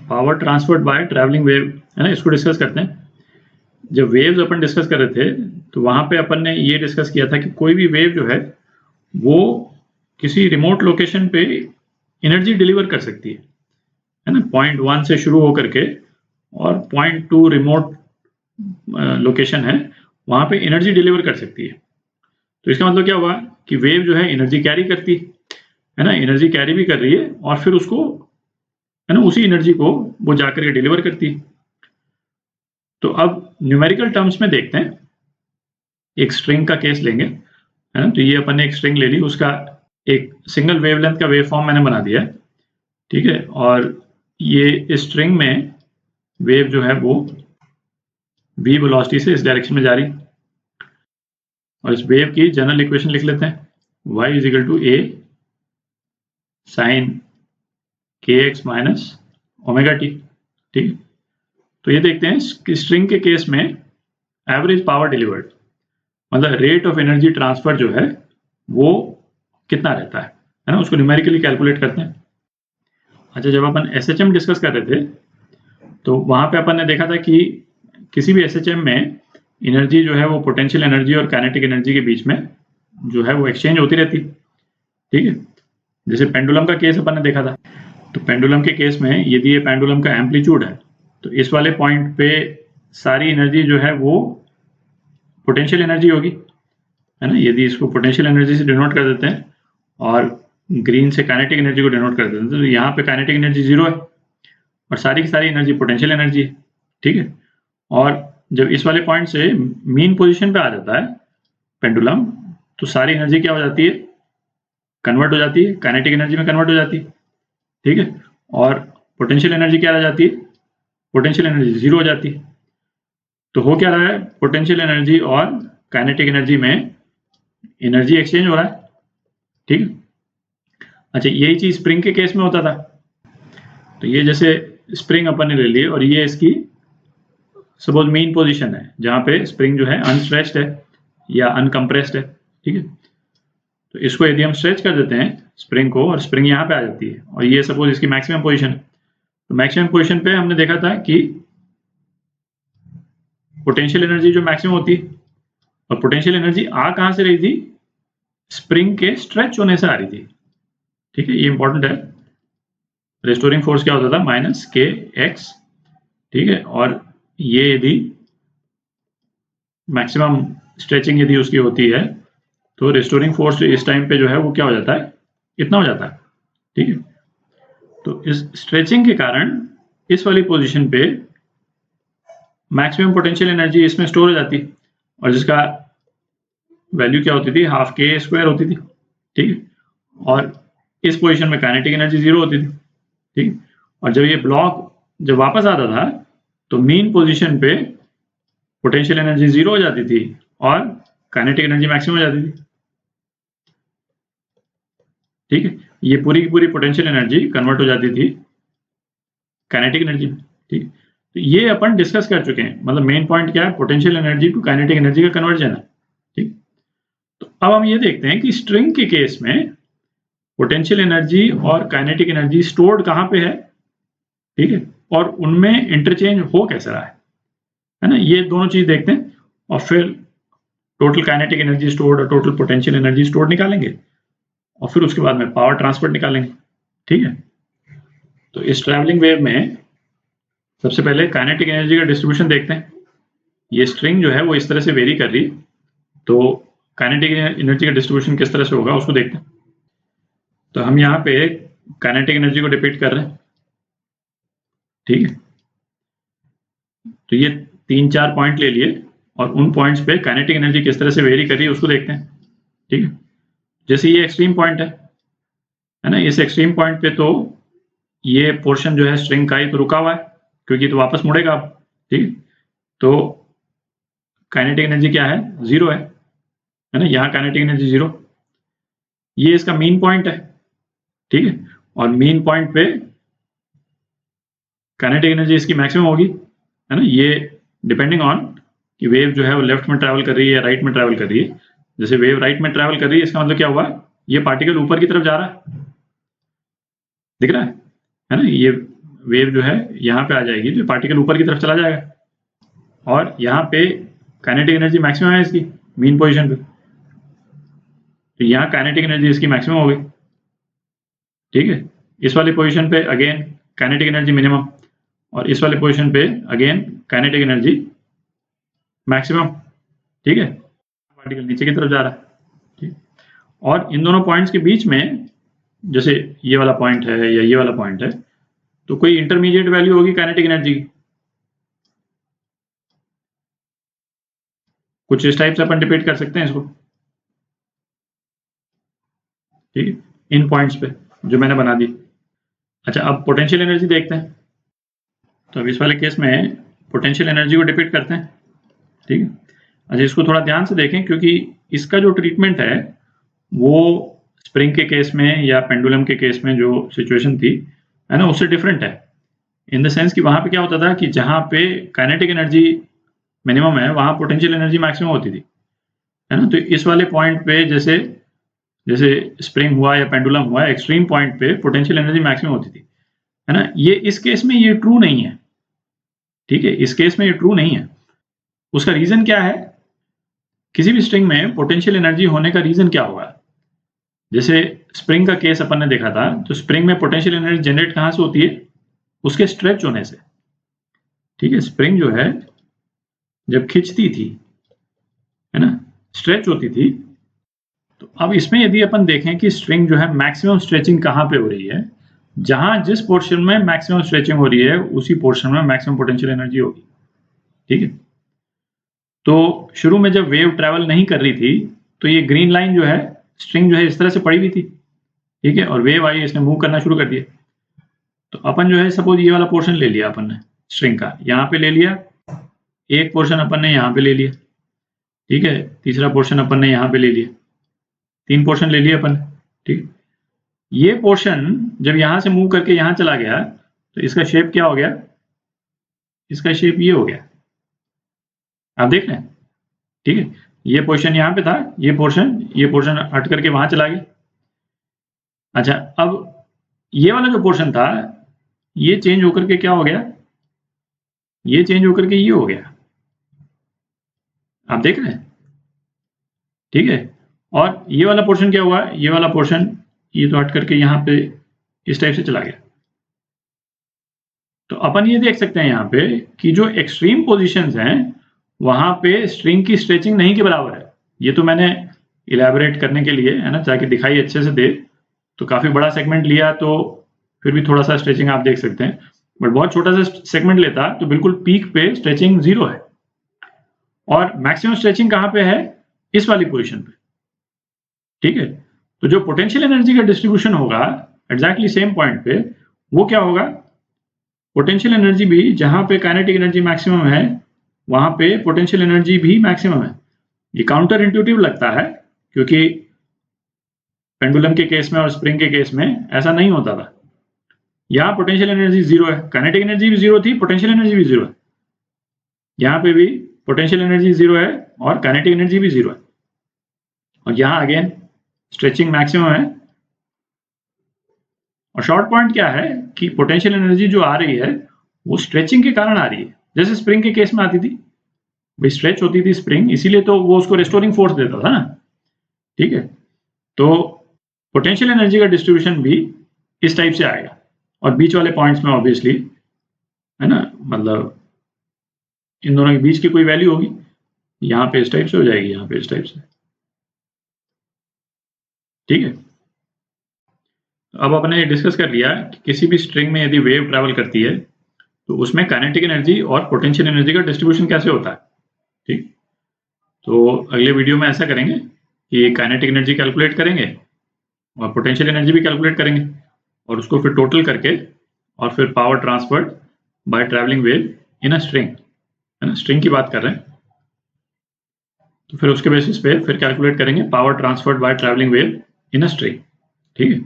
Power transferred by travelling wave, है ना, इसको डिस्कस करते हैं। जब वेव्स अपन डिस्कस कर रहे थे तो वहां पे अपन ने ये डिस्कस किया था कि कोई भी वेव जो है वो किसी रिमोट लोकेशन पे एनर्जी डिलीवर कर सकती है ना, पॉइंट 1 से शुरू होकर के और पॉइंट 2 रिमोट लोकेशन है, वहां पे एनर्जी डिलीवर कर सकती है। तो इसका मतलब क्या हुआ कि वेव जो है एनर्जी कैरी करती है ना, एनर्जी कैरी भी कर रही है और फिर उसको, है ना, उसी एनर्जी को वो जाकर के डिलीवर करती है। तो अब न्यूमेरिकल टर्म्स में देखते हैं, एक स्ट्रिंग का केस लेंगे, है ना। तो ये अपन ने एक स्ट्रिंग ले ली, उसका एक सिंगल वेवलेंथ का वेव फॉर्म मैंने बना दिया, ठीक है। और ये इस स्ट्रिंग में वेव जो है वो v वेलोसिटी से इस डायरेक्शन में जा रही, और इस वेव की जनरल इक्वेशन लिख लेते हैं, y is equal to a sine kx minus omega t, ठीक। तो ये देखते हैं कि स्ट्रिंग के केस में एवरेज पावर डिलीवर्ड, मतलब रेट ऑफ एनर्जी ट्रांसफर जो है वो कितना रहता है ना, उसको न्यूमेरिकली कैलकुलेट करते हैं। अच्छा, जब अपन SHM डिस्कस कर रहे थे तो वहां पे अपन ने देखा था कि किसी भी SHM में एनर्जी जो है वो पोटेंशियल एनर्जी और काइनेटिक एनर्जी के बीच में जो है वो एक्सचेंज होती रहती, ठीक है। जैसे पेंडुलम का केस अपन ने देखा था, तो पेंडुलम के केस में यदि ये पेंडुलम का एम्पलीट्यूड है तो इस वाले पॉइंट पे सारी एनर्जी जो है वो पोटेंशियल एनर्जी होगी, है ना। यदि इसको पोटेंशियल एनर्जी से डिनोट कर देते हैं और ग्रीन से काइनेटिक एनर्जी को डिनोट कर देते हैं, तो यहाँ पे काइनेटिक एनर्जी 0 है और सारी की सारी एनर्जी पोटेंशियल एनर्जी है, ठीक है। और जब इस वाले पॉइंट से मीन पोजीशन पे आ जाता है पेंडुलम, तो सारी एनर्जी क्या हो जाती है, कन्वर्ट हो जाती है, काइनेटिक एनर्जी में कन्वर्ट हो जाती है, ठीक है। और पोटेंशियल एनर्जी क्या रह जाती है, पोटेंशियल एनर्जी 0 हो जाती है। तो हो क्या रहा है, पोटेंशियल एनर्जी और काइनेटिक एनर्जी में एनर्जी एक्सचेंज हो रहा है, ठीक है। अच्छा, यही चीज स्प्रिंग के केस में होता था। तो ये जैसे स्प्रिंग अपन ने ले ली और ये इसकी सपोज मेन पोजीशन है जहां पे स्प्रिंग जो है अनस्ट्रेच्ड है या अनकम्प्रेस्ड है, ठीक है। तो इसको यदि हम स्ट्रेच कर देते हैं स्प्रिंग को और स्प्रिंग यहाँ पे आ जाती है और ये सपोज इसकी मैक्सिमम पोजीशन है, तो मैक्सिमम पोजीशन पे हमने देखा था कि पोटेंशियल एनर्जी जो मैक्सिमम होती है, और पोटेंशियल एनर्जी आ कहां से रही थी, स्प्रिंग के स्ट्रेच होने से आ रही थी, ठीक है। ये इंपॉर्टेंट है। रेस्टोरिंग फोर्स क्या होता था, माइनस के एक्स, ठीक है। और ये यदि मैक्सिमम स्ट्रेचिंग यदि उसकी होती है तो रेस्टोरिंग फोर्स इस टाइम पे जो है वो क्या हो जाता है, इतना हो जाता है, ठीक है। तो इस स्ट्रेचिंग के कारण इस वाली पोजीशन पे मैक्सिमम पोटेंशियल एनर्जी इसमें स्टोर हो जाती है और जिसका वैल्यू क्या होती थी, हाफ के स्क्वायर होती थी, ठीक है। और इस पोजीशन में काइनेटिक एनर्जी 0 होती थी, ठीक। और जब ये ब्लॉक जब वापस आता था तो मेन पोजीशन पे पोटेंशियल एनर्जी 0 हो जाती थी और काइनेटिक एनर्जी मैक्सिमम हो जाती थी, ठीक है। ये पूरी की पूरी पोटेंशियल एनर्जी कन्वर्ट हो जाती थी काइनेटिक एनर्जी में, ठीक। तो ये अपन डिस्कस कर चुके हैं, मतलब मेन पॉइंट क्या है, potential energy to kinetic energy का कन्वर्जन है, ठीक। तो अब हम ये देखते हैं कि स्ट्रिंग के केस में पोटेंशियल एनर्जी और काइनेटिक एनर्जी स्टोर्ड कहां पे है, ठीक है, और उनमें इंटरचेंज हो कैसे रहा है ना, ये दोनों चीज देखते हैं और फिर टोटल काइनेटिक एनर्जी स्टोर्ड और टोटल पोटेंशियल एनर्जी स्टोर्ड निकालेंगे और फिर उसके बाद में पावर ट्रांसफर निकालेंगे, ठीक है। तो इस ट्रैवलिंग वेव में सबसे पहले काइनेटिक एनर्जी का डिस्ट्रीब्यूशन देखते हैं। ये स्ट्रिंग जो है वो इस तरह से वेरी कर रही, तो काइनेटिक एनर्जी का डिस्ट्रीब्यूशन किस तरह से होगा उसको देखते हैं। तो हम यहाँ पे काइनेटिक एनर्जी को डिपिक्ट कर रहे हैं, ठीक है। तो ये 3-4 पॉइंट ले लिए और उन पॉइंट्स पे काइनेटिक एनर्जी किस तरह से वेरी कर रही है उसको देखते हैं, ठीक है। जैसे ये एक्सट्रीम पॉइंट है ना, इस एक्सट्रीम पॉइंट पे तो ये पोर्शन जो है स्ट्रिंग का ही तो रुका हुआ है क्योंकि तो वापस मुड़ेगा अब, ठीक है। तो काइनेटिक एनर्जी क्या है, 0 है ना, यहाँ काइनेटिक एनर्जी 0, ये इसका मीन पॉइंट है, ठीक है। और मीन पॉइंट पे काइनेटिक एनर्जी इसकी मैक्सिमम होगी, है ना। ये डिपेंडिंग ऑन कि वेव जो है वो लेफ्ट में ट्रैवल कर रही है या राइट में ट्रैवल कर रही है। जैसे वेव राइट में ट्रैवल कर रही है, इसका मतलब क्या हुआ, ये पार्टिकल ऊपर की तरफ जा रहा है, दिख रहा है ना। ये वेव जो है यहाँ पे आ जाएगी तो पार्टिकल ऊपर की तरफ चला जाएगा, और यहाँ पे काइनेटिक एनर्जी मैक्सिमम है इसकी मीन पोजीशन पे, तो यहाँ काइनेटिक एनर्जी इसकी मैक्सिमम हो गई। ठीक है, इस वाली पोजीशन पे अगेन काइनेटिक एनर्जी मिनिमम, और इस वाले पोजीशन पे अगेन काइनेटिक एनर्जी मैक्सिमम। ठीक है, पार्टिकल नीचे की तरफ जा रहा है। ठीक, और इन दोनों पॉइंट्स के बीच में जैसे ये वाला पॉइंट है या ये वाला पॉइंट है, तो कोई इंटरमीडिएट वैल्यू होगी काइनेटिक एनर्जी की, कुछ इस टाइप से अपन डिपेंड कर सकते हैं इसको। ठीक है, इन पॉइंट्स पे जो मैंने बना दी। अच्छा, अब पोटेंशियल एनर्जी देखते हैं। तो अब इस वाले केस में पोटेंशियल एनर्जी को डिपेंड करते हैं। ठीक है, अच्छा इसको थोड़ा ध्यान से देखें, क्योंकि इसका जो ट्रीटमेंट है वो स्प्रिंग के केस में या पेंडुलम के केस में जो सिचुएशन थी है ना, उससे डिफरेंट है। इन द सेंस कि वहां पे क्या होता था कि जहां पे काइनेटिक एनर्जी मिनिमम है वहां पोटेंशियल एनर्जी मैक्सिमम होती थी, है ना। तो इस वाले पॉइंट पे जैसे जैसे स्प्रिंग हुआ या पेंडुलम हुआ, एक्सट्रीम पॉइंट पे पोटेंशियल एनर्जी मैक्सिमम होती थी, है ना। ये इस केस में ये ट्रू नहीं है। ठीक है, इस केस में ये ट्रू नहीं है। उसका रीजन क्या है? किसी भी स्ट्रिंग में पोटेंशियल एनर्जी होने का रीजन क्या होगा? जैसे स्प्रिंग का केस अपन ने देखा था, तो स्प्रिंग में पोटेंशियल एनर्जी जनरेट कहां से होती है? उसके स्ट्रेच होने से। ठीक है, स्प्रिंग जो है जब खिंचती थी, है ना, स्ट्रेच होती थी। तो अब इसमें यदि अपन देखें कि स्ट्रिंग जो है मैक्सिमम स्ट्रेचिंग कहां पे हो रही है, जहां जिस पोर्शन में मैक्सिमम स्ट्रेचिंग हो रही है उसी पोर्शन में मैक्सिमम पोटेंशियल एनर्जी होगी। ठीक है, तो शुरू में जब वेव ट्रैवल नहीं कर रही थी तो ये ग्रीन लाइन जो है, स्ट्रिंग जो है इस तरह से पड़ी हुई थी। ठीक है, और वेव आई, इसने मूव करना शुरू कर दिया। तो अपन जो है सपोज ये वाला पोर्शन ले लिया अपन ने स्ट्रिंग का, यहाँ पे ले लिया, एक पोर्शन अपन ने यहाँ पे ले लिया। ठीक है, तीसरा पोर्शन अपन ने यहाँ पे ले लिया, 3 पोर्शन ले लिए अपन। ठीक, ये पोर्शन जब यहाँ से मूव करके यहाँ चला गया तो इसका शेप क्या हो गया? इसका शेप ये हो गया, आप देख रहे हैं। ठीक है, ये पोर्शन यहाँ पे था, ये पोर्शन हट करके वहां चला गया। अच्छा, अब ये वाला जो पोर्शन था ये चेंज होकर के क्या हो गया? ये चेंज होकर के ये हो गया, आप देख रहे हैं। ठीक है, और ये वाला पोर्शन क्या हुआ? ये वाला पोर्शन ये तो हट करके यहाँ पे इस टाइप से चला गया। तो अपन ये देख सकते हैं यहाँ पे कि जो एक्सट्रीम पोजीशंस हैं वहां पे स्ट्रिंग की स्ट्रेचिंग नहीं के बराबर है। ये तो मैंने इलेबोरेट करने के लिए, है ना, ताकि दिखाई अच्छे से दे, तो काफी बड़ा सेगमेंट लिया तो फिर भी थोड़ा सा स्ट्रेचिंग आप देख सकते हैं, बट बहुत छोटा सा सेगमेंट लेता तो बिल्कुल पीक पे स्ट्रेचिंग 0 है। और मैक्सिमम स्ट्रेचिंग कहां पे है? इस वाली पोजीशन पे। ठीक है, तो जो पोटेंशियल एनर्जी का डिस्ट्रीब्यूशन होगा एग्जैक्टली सेम पॉइंट पे, वो क्या होगा? पोटेंशियल एनर्जी भी जहां पे काइनेटिक एनर्जी मैक्सिमम है वहां पे पोटेंशियल एनर्जी भी मैक्सिमम है। ये काउंटर इंट्यूटिव लगता है, क्योंकि पेंडुलम के केस में और स्प्रिंग के केस में ऐसा नहीं होता था। यहाँ पोटेंशियल एनर्जी 0 है, काइनेटिक एनर्जी भी 0 थी, पोटेंशियल एनर्जी भी 0 है। यहाँ पे भी पोटेंशियल एनर्जी 0 है और काइनेटिक एनर्जी भी 0 है। और यहाँ अगेन स्ट्रेचिंग मैक्सिमम है। और शॉर्ट पॉइंट क्या है कि पोटेंशियल एनर्जी जो आ रही है वो स्ट्रेचिंग के कारण आ रही है, जैसे स्प्रिंग के केस में आती थी। भाई स्ट्रेच होती थी स्प्रिंग, इसीलिए तो वो उसको रेस्टोरिंग फोर्स देता था ना। ठीक है, तो पोटेंशियल एनर्जी का डिस्ट्रीब्यूशन भी इस टाइप से आएगा, और बीच वाले पॉइंट्स में ऑब्वियसली, है ना, मतलब इन दोनों के बीच की कोई वैल्यू होगी, यहाँ पे इस टाइप से हो जाएगी, यहाँ पे इस टाइप से। ठीक है, अब अपने डिस्कस कर लिया कि किसी भी स्ट्रिंग में यदि वेव ट्रैवल करती है तो उसमें काइनेटिक एनर्जी और पोटेंशियल एनर्जी का डिस्ट्रीब्यूशन कैसे होता है। ठीक, तो अगले वीडियो में ऐसा करेंगे कि काइनेटिक एनर्जी कैलकुलेट करेंगे और पोटेंशियल एनर्जी भी कैलकुलेट करेंगे, और उसको फिर टोटल करके और फिर power transferred by travelling wave in a string, है ना, स्ट्रिंग की बात कर रहे हैं, तो फिर उसके बेसिस पे फिर कैलकुलेट करेंगे power transferred by travelling wave in a string. ठीक है।